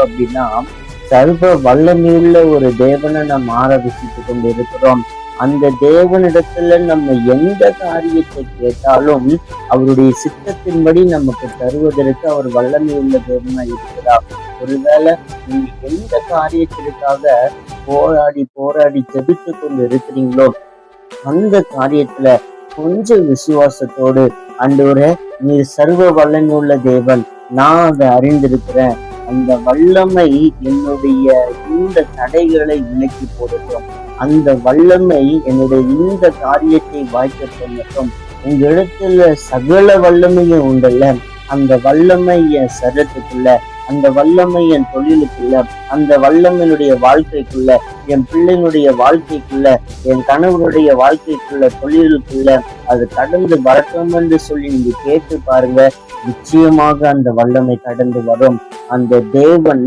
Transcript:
பார்த்தோம் அப்படின்னா, சர்வ வல்லமையுள்ள ஒரு தேவனை நம்ம ஆராதிச்சுட்டு கொண்டு இருக்கிறோம். அந்த தேவனிடத்துல நம்ம எந்த காரியத்தை கேட்டாலும் அவருடைய சித்தத்தின்படி நமக்கு தருவதற்கு அவர் வல்லமை உள்ள தேவனா இருக்கிறார். ஒருவேளை நீங்க எந்த காரியத்திற்காக போராடி போராடி ஜெபித்து கொண்டு இருக்கிறீங்களோ அந்த காரியத்துல கொஞ்சம் விசுவாசத்தோடு, ஆண்டவரே நீர் சர்வ வல்லமை உள்ள தேவன், நான் அதை அறிந்திருக்கிறேன், அந்த வல்லமை என்னுடைய இந்த தடைகளை விலக்கி போடட்டும், அந்த வல்லமை என்னுடைய இந்த காரியத்தை வாய்க்க பண்ணட்டும், உங்க இடத்துல சகல வல்லமையும் உண்டல்ல, அந்த வல்லமை என் சரத்துக்குள்ள, அந்த வல்லமை என் தொழிலுக்குள்ள, அந்த வல்லமையினுடைய வாழ்க்கைக்குள்ள, என் பிள்ளைனுடைய வாழ்க்கைக்குள்ள, என் கணவனுடைய வாழ்க்கைக்குள்ள, தொழிலுக்குள்ள அது கடந்து வரட்டும் என்று சொல்லி நீங்க கேட்டு பாருங்க. நிச்சயமாக அந்த வல்லமை கடந்து வரும். அந்த தேவன்